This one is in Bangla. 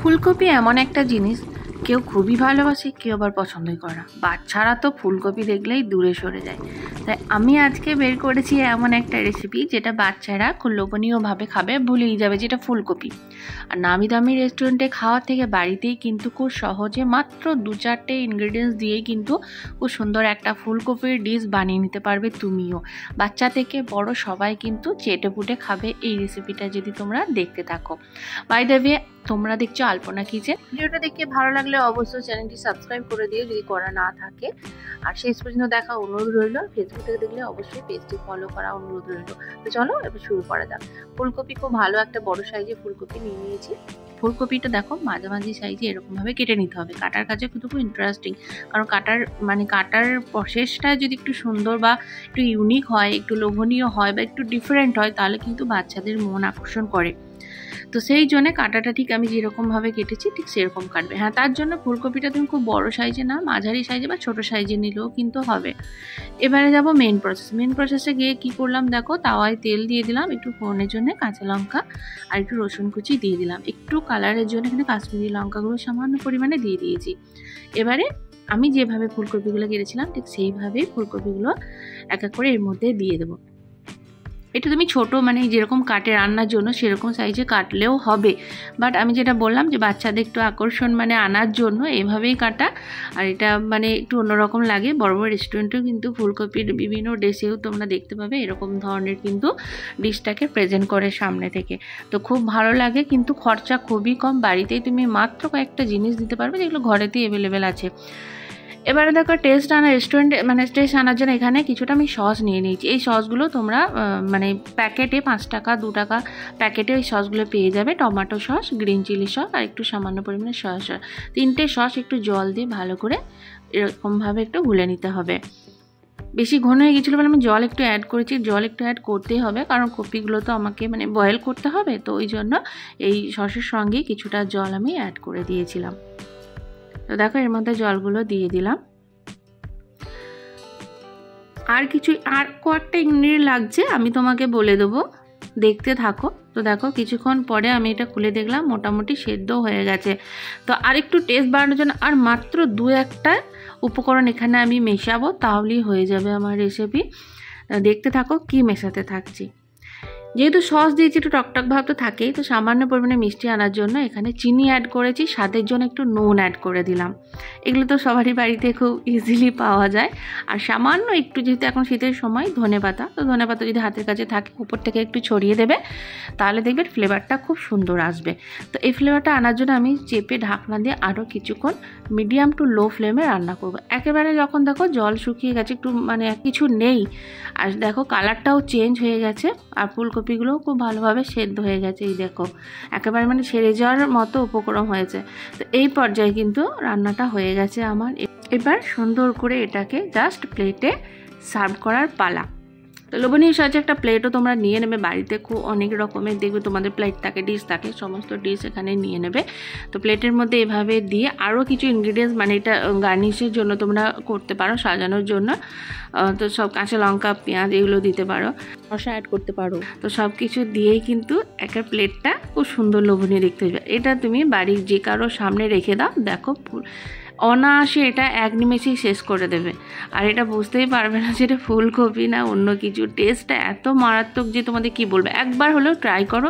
ফুলকপি এমন একটা জিনিস কেউ খুবই ভালোবাসে, কেউ আবার পছন্দই করে না। বাচ্চারা তো ফুলকপি দেখলেই দূরে সরে যায়। তাই আমি আজকে বের করেছি এমন একটা রেসিপি যেটা বাচ্চারা খুব লোভনীয়ভাবে খাবে, ভুলেই যাবে, যেটা ফুলকপি। আর নামি দামি রেস্টুরেন্টে খাওয়ার থেকে বাড়িতেই কিন্তু খুব সহজে মাত্র 2-4টে ইনগ্রিডিয়েন্টস দিয়েই কিন্তু খুব সুন্দর একটা ফুলকপির ডিশ বানিয়ে নিতে পারবে তুমিও। বাচ্চা থেকে বড় সবাই কিন্তু চেটে পুটে খাবে এই রেসিপিটা যদি তোমরা দেখতে থাকো। বাই দ্য ওয়ে, তোমরা দেখছো আলপনা কিচেন। ভিডিওটা দেখে ভালো লাগলে অবশ্যই চ্যানেলটি সাবস্ক্রাইব করে দিও যদি করা না থাকে। আর শেষ পর্যন্ত দেখা অনুরোধ রইল। ফেসবুক থেকে দেখলে অবশ্যই পেজটি ফলো করা অনুরোধ রইল। তো চলো এবার শুরু করা যাক। ফুলকপি খুব ভালো একটা বড় সাইজে ফুলকপি নিয়ে নিয়েছি। ফুলকপিটা দেখো মাঝামাঝি সাইজে এরকমভাবে কেটে নিতে হবে। কাটার কাজে কিন্তু খুব ইন্টারেস্টিং, কারণ কাটার প্রসেসটা যদি একটু সুন্দর বা একটু ইউনিক হয়, একটু লোভনীয় হয় বা একটু ডিফারেন্ট হয়, তাহলে কিন্তু বাচ্চাদের মন আকর্ষণ করে। তো সেই জন্য কাটাটা ঠিক আমি যেরকমভাবে কেটেছি ঠিক সেরকম কাটবে। হ্যাঁ, তার জন্য ফুলকপিটা তুমি খুব বড় সাইজে না, মাঝারি সাইজে বা ছোট সাইজে নিলেও কিন্তু হবে। এবারে যাব মেন প্রসেসে গিয়ে কি করলাম দেখো, তাওয়ায় তেল দিয়ে দিলাম, একটু ফোড়নের জন্য কাঁচা লঙ্কা আর একটু রসুন কুচি দিয়ে দিলাম, একটু কালারের জন্য এখানে কাশ্মীরি লঙ্কাগুলো সামান্য পরিমাণে দিয়ে দিয়েছি। এবারে আমি যেভাবে ফুলকপিগুলো কেটেছিলাম ঠিক সেইভাবেই ফুলকপিগুলো এক এক করে এর মধ্যে দিয়ে দেবো। এটা তুমি ছোট যেরকম কাটে রান্নার জন্য সেরকম সাইজে কাটলেও হবে, বাট আমি যেটা বললাম যে বাচ্চাদের একটু আকর্ষণ আনার জন্য এভাবেই কাটা। আর এটা একটু অন্যরকম লাগে। বড় বড় রেস্টুরেন্টেও কিন্তু ফুলকপির বিভিন্ন ডিশেও তোমরা দেখতে পাবে এরকম ধরনের কিন্তু ডিশটাকে প্রেজেন্ট করে সামনে থেকে। তো খুব ভালো লাগে, কিন্তু খরচা খুবই কম। বাড়িতেই তুমি মাত্র কয়েকটা জিনিস দিতে পারবে যেগুলো ঘরেতেই অ্যাভেলেবেল আছে। এবারে দেখো টেস্ট আনার জন্য এখানে কিছুটা আমি সস নিয়ে নিয়েছি। এই সসগুলো তোমরা প্যাকেটে 5 টাকা 2 টাকা প্যাকেটে ওই সসগুলো পেয়ে যাবে। Tomato sauce, green chilli sauce আর একটু সামান্য পরিমাণে সয়া সস। 3টে সস একটু জল দিয়ে ভালো করে এরকমভাবে একটু গুলে নিতে হবে। বেশি ঘন হয়ে গেছিলো বলে আমি জল একটু অ্যাড করেছি। জল একটু অ্যাড করতেই হবে, কারণ কপিগুলো তো আমাকে বয়েল করতে হবে। তো ওই জন্য এই সসের সঙ্গেই কিছুটা জল আমি অ্যাড করে দিয়েছিলাম। তো দেখো এর মধ্যে জলগুলো দিয়ে দিলাম। আর কয়েকটা ইনগ্রিডিয়েন্ট লাগছে, আমি তোমাকে বলে দেবো, দেখতে থাকো। তো দেখো কিছুক্ষণ পরে আমি এটা খুলে দেখলাম মোটামুটি সেদ্ধ হয়ে গেছে। তো আর একটু টেস্ট বাড়ানোর জন্য আর মাত্র 2-1টা উপকরণ এখানে আমি মেশাবো, তাহলেই হয়ে যাবে আমার রেসিপি। দেখতে থাকো কি মেশাতে থাকছি। যেহেতু সস দিয়েছি একটু টকটক ভাব তো থাকেই, তো সামান্য পরিমাণে মিষ্টি আনার জন্য এখানে চিনি অ্যাড করেছি, স্বাদের জন্য একটু নুন অ্যাড করে দিলাম। এগুলো তো সবারই বাড়িতে খুব ইজিলি পাওয়া যায়। আর সামান্য একটু, যেহেতু এখন শীতের সময়, ধনেপাতা, তো ধনেপাতা যদি হাতের কাছে থাকে উপর থেকে একটু ছড়িয়ে দেবে, তাহলে দেখবে ফ্লেভারটা খুব সুন্দর আসবে। তো এই ফ্লেভারটা আনার জন্য আমি চেপে ঢাকনা দিয়ে আরও কিছুক্ষণ মিডিয়াম টু লো ফ্লেমে রান্না করব। একেবারে যখন দেখো জল শুকিয়ে গেছে, একটু কিছু নেই, আর দেখো কালারটাও চেঞ্জ হয়ে গেছে, আর ফুলকপিগুলো খুব ভালোভাবে সেদ্ধ হয়ে গেছে। এই দেখো একেবারে সেরে যাওয়ার মতো উপকরণ হয়েছে। তো এই পর্যায়ে কিন্তু রান্নাটা হয়ে গেছে আমার। এবার সুন্দর করে এটাকে জাস্ট প্লেটে সার্ভ করার পালা। তো লোভনীয় সাহায্যে একটা প্লেটও তোমরা নিয়ে নেবে। বাড়িতে খুব অনেক রকমের দেখবে তোমাদের প্লেট থাকে, ডিশ থাকে, সমস্ত ডিশ এখানে নিয়ে নেবে। তো প্লেটের মধ্যে এভাবে দিয়ে আরও কিছু ইনগ্রিডিয়েন্টস এটা গার্নিশের জন্য তোমরা করতে পারো, সাজানোর জন্য। তো সব কাঁচা লঙ্কা, পেঁয়াজ এগুলো দিতে পারো, শসা অ্যাড করতে পারো। তো সব কিছু দিয়েই কিন্তু একটা প্লেটটা খুব সুন্দর লোভনীয় দেখতে হবে। এটা তুমি বাড়ির যে কারো সামনে রেখে দাও, দেখো অনায়াসে এটা এক নিমেষেই শেষ করে দেবে। আর এটা বুঝতেই পারবে না যে এটা ফুলকপি না অন্য কিছু। টেস্টটা এত মারাত্মক যে তোমাদের কি বলবো, একবার হলেও ট্রাই করো।